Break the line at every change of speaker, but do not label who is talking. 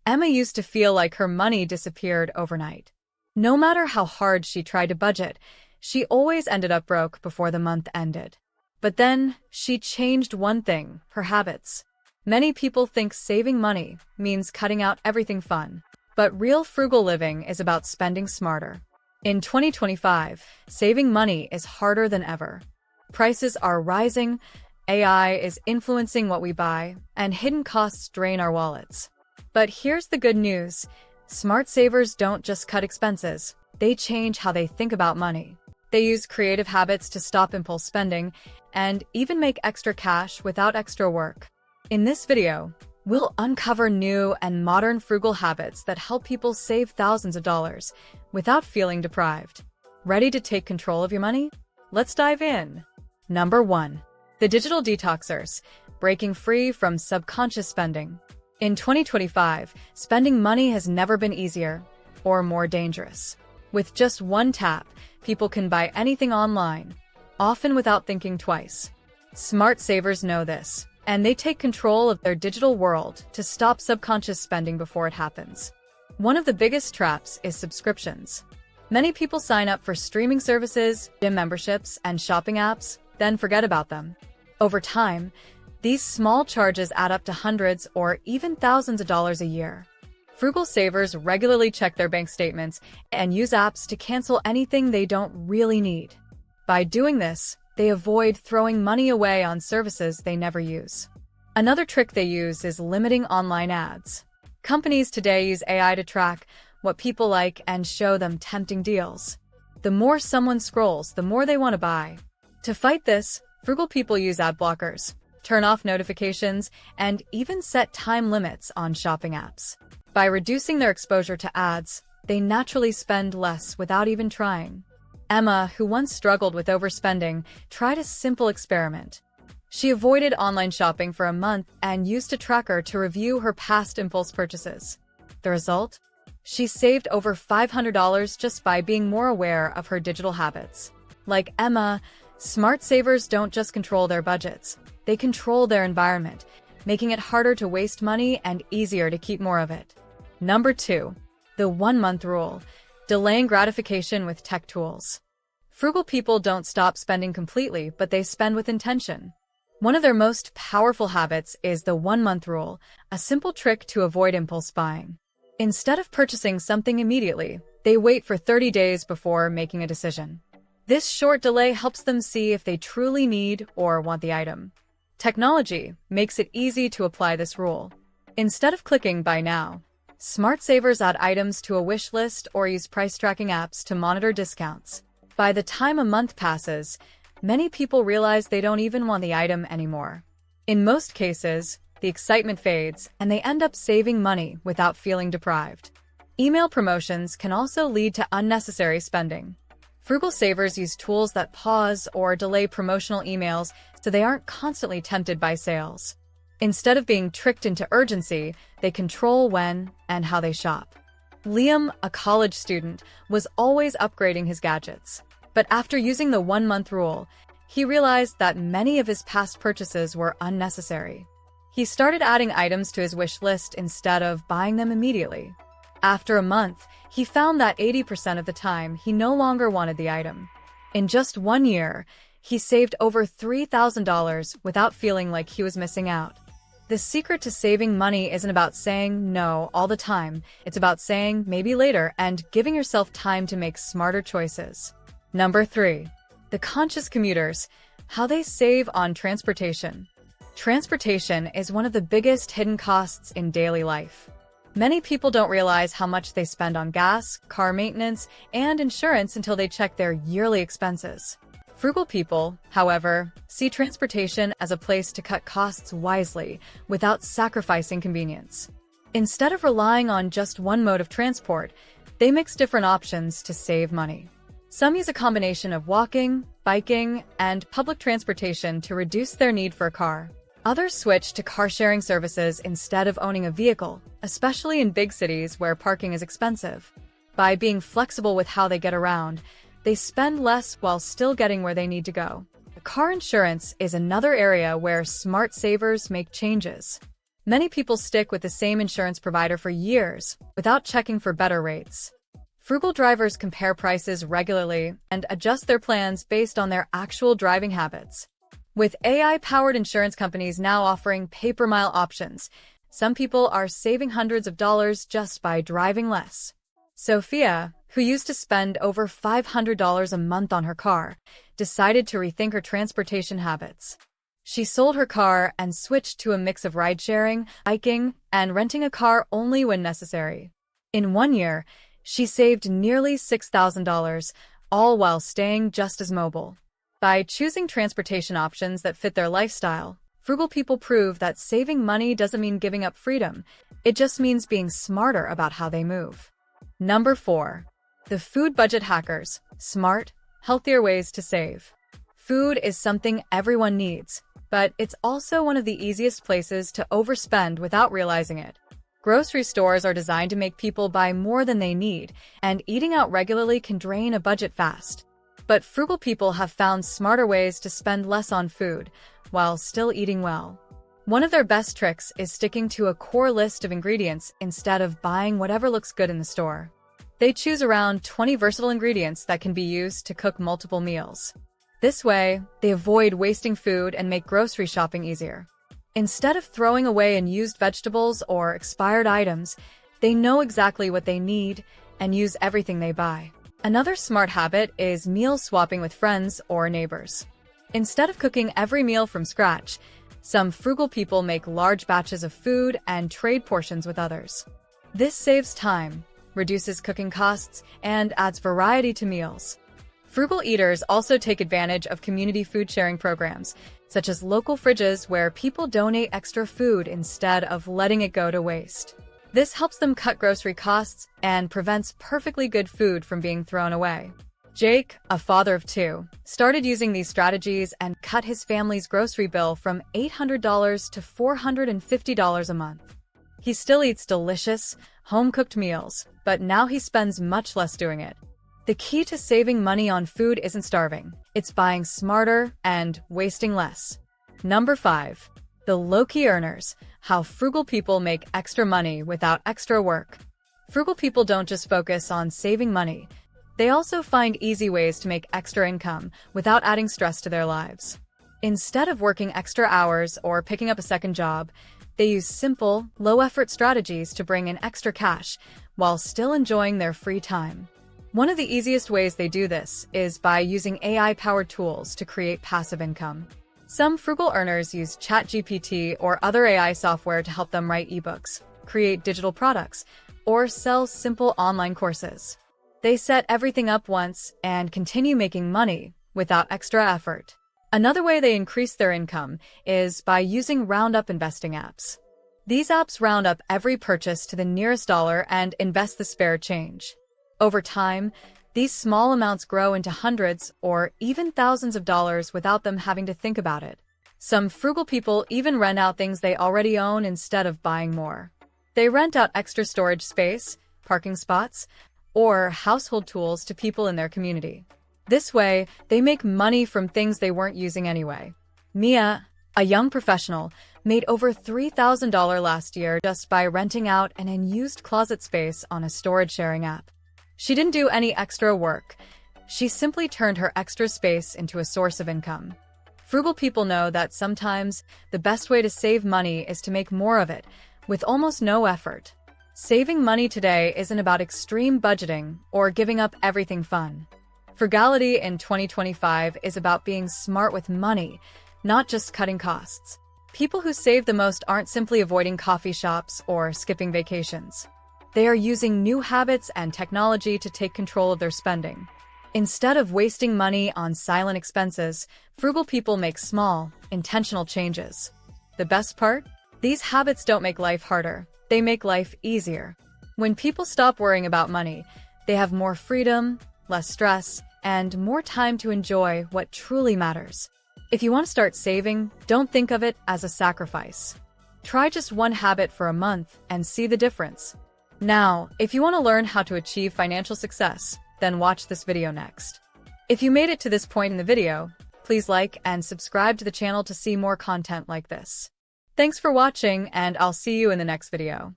Emma used to feel like her money disappeared overnight. No matter how hard she tried to budget, she always ended up broke before the month ended. But then, she changed one thing: her habits. Many people think saving money means cutting out everything fun. But real frugal living is about spending smarter. In 2025, saving money is harder than ever. Prices are rising, AI is influencing what we buy, and hidden costs drain our wallets. But here's the good news. Smart savers don't just cut expenses, they change how they think about money. They use creative habits to stop impulse spending and even make extra cash without extra work. In this video, we'll uncover new and modern frugal habits that help people save thousands of dollars without feeling deprived. Ready to take control of your money? Let's dive in. Number 1. The digital detoxers, breaking free from subconscious spending. In 2025, spending money has never been easier or more dangerous. With just one tap, people can buy anything online, often without thinking twice. Smart savers know this, and they take control of their digital world to stop subconscious spending before it happens. One of the biggest traps is subscriptions. Many people sign up for streaming services, gym memberships, and shopping apps, then forget about them. Over time, these small charges add up to hundreds or even thousands of dollars a year. Frugal savers regularly check their bank statements and use apps to cancel anything they don't really need. By doing this, they avoid throwing money away on services they never use. Another trick they use is limiting online ads. Companies today use AI to track what people like and show them tempting deals. The more someone scrolls, the more they want to buy. To fight this, frugal people use ad blockers, turn off notifications, and even set time limits on shopping apps. By reducing their exposure to ads, they naturally spend less without even trying. Emma, who once struggled with overspending, tried a simple experiment. She avoided online shopping for a month and used a tracker to review her past impulse purchases. The result? She saved over $500 just by being more aware of her digital habits. Like Emma, smart savers don't just control their budgets, they control their environment, making it harder to waste money and easier to keep more of it. Number 2. The 1-month rule, delaying gratification with tech tools. Frugal people don't stop spending completely, but they spend with intention. One of their most powerful habits is the 1-month rule, a simple trick to avoid impulse buying. Instead of purchasing something immediately, they wait for 30 days before making a decision. This short delay helps them see if they truly need or want the item. Technology makes it easy to apply this rule. Instead of clicking buy now, smart savers add items to a wish list or use price tracking apps to monitor discounts. By the time a month passes, many people realize they don't even want the item anymore. In most cases, the excitement fades and they end up saving money without feeling deprived. Email promotions can also lead to unnecessary spending. Frugal savers use tools that pause or delay promotional emails so they aren't constantly tempted by sales. Instead of being tricked into urgency, they control when and how they shop. Liam, a college student, was always upgrading his gadgets. But after using the 1-month rule, he realized that many of his past purchases were unnecessary. He started adding items to his wish list instead of buying them immediately. After a month, he found that 80% of the time he no longer wanted the item. In just 1 year, he saved over $3,000 without feeling like he was missing out. The secret to saving money isn't about saying no all the time, it's about saying maybe later and giving yourself time to make smarter choices. Number 3. The conscious commuters, how they save on transportation. Transportation is one of the biggest hidden costs in daily life. Many people don't realize how much they spend on gas, car maintenance, and insurance until they check their yearly expenses. Frugal people, however, see transportation as a place to cut costs wisely without sacrificing convenience. Instead of relying on just one mode of transport, they mix different options to save money. Some use a combination of walking, biking, and public transportation to reduce their need for a car. Others switch to car-sharing services instead of owning a vehicle, especially in big cities where parking is expensive. By being flexible with how they get around, they spend less while still getting where they need to go. Car insurance is another area where smart savers make changes. Many people stick with the same insurance provider for years without checking for better rates. Frugal drivers compare prices regularly and adjust their plans based on their actual driving habits. With AI-powered insurance companies now offering pay-per-mile options, some people are saving hundreds of dollars just by driving less. Sophia, who used to spend over $500 a month on her car, decided to rethink her transportation habits. She sold her car and switched to a mix of ride-sharing, biking, and renting a car only when necessary. In 1 year, she saved nearly $6,000, all while staying just as mobile. By choosing transportation options that fit their lifestyle, frugal people prove that saving money doesn't mean giving up freedom. It just means being smarter about how they move. Number 4. The food budget hackers. Smart, healthier ways to save. Food is something everyone needs, but it's also one of the easiest places to overspend without realizing it. Grocery stores are designed to make people buy more than they need, and eating out regularly can drain a budget fast. But frugal people have found smarter ways to spend less on food, while still eating well. One of their best tricks is sticking to a core list of ingredients instead of buying whatever looks good in the store. They choose around 20 versatile ingredients that can be used to cook multiple meals. This way, they avoid wasting food and make grocery shopping easier. Instead of throwing away unused vegetables or expired items, they know exactly what they need and use everything they buy. Another smart habit is meal swapping with friends or neighbors. Instead of cooking every meal from scratch, some frugal people make large batches of food and trade portions with others. This saves time, reduces cooking costs, and adds variety to meals. Frugal eaters also take advantage of community food sharing programs, such as local fridges where people donate extra food instead of letting it go to waste. This helps them cut grocery costs and prevents perfectly good food from being thrown away. Jake, a father of 2, started using these strategies and cut his family's grocery bill from $800 to $450 a month. He still eats delicious, home-cooked meals, but now he spends much less doing it. The key to saving money on food isn't starving. It's buying smarter and wasting less. Number 5. The low-key earners. How frugal people make extra money without extra work. Frugal people don't just focus on saving money. They also find easy ways to make extra income without adding stress to their lives. Instead of working extra hours or picking up a second job, they use simple, low-effort strategies to bring in extra cash while still enjoying their free time. One of the easiest ways they do this is by using AI-powered tools to create passive income. Some frugal earners use ChatGPT or other AI software to help them write ebooks, create digital products, or sell simple online courses. They set everything up once and continue making money without extra effort. Another way they increase their income is by using roundup investing apps. These apps round up every purchase to the nearest dollar and invest the spare change. Over time, these small amounts grow into hundreds or even thousands of dollars without them having to think about it. Some frugal people even rent out things they already own instead of buying more. They rent out extra storage space, parking spots, or household tools to people in their community. This way, they make money from things they weren't using anyway. Mia, a young professional, made over $3,000 last year just by renting out an unused closet space on a storage sharing app. She didn't do any extra work. She simply turned her extra space into a source of income. Frugal people know that sometimes the best way to save money is to make more of it, with almost no effort. Saving money today isn't about extreme budgeting or giving up everything fun. Frugality in 2025 is about being smart with money, not just cutting costs. People who save the most aren't simply avoiding coffee shops or skipping vacations. They are using new habits and technology to take control of their spending. Instead of wasting money on silent expenses, frugal people make small, intentional changes. The best part? These habits don't make life harder. They make life easier. When people stop worrying about money, they have more freedom, less stress, and more time to enjoy what truly matters. If you want to start saving, don't think of it as a sacrifice. Try just one habit for a month and see the difference. Now, if you want to learn how to achieve financial success, then watch this video next. If you made it to this point in the video, please like and subscribe to the channel to see more content like this. Thanks for watching, and I'll see you in the next video.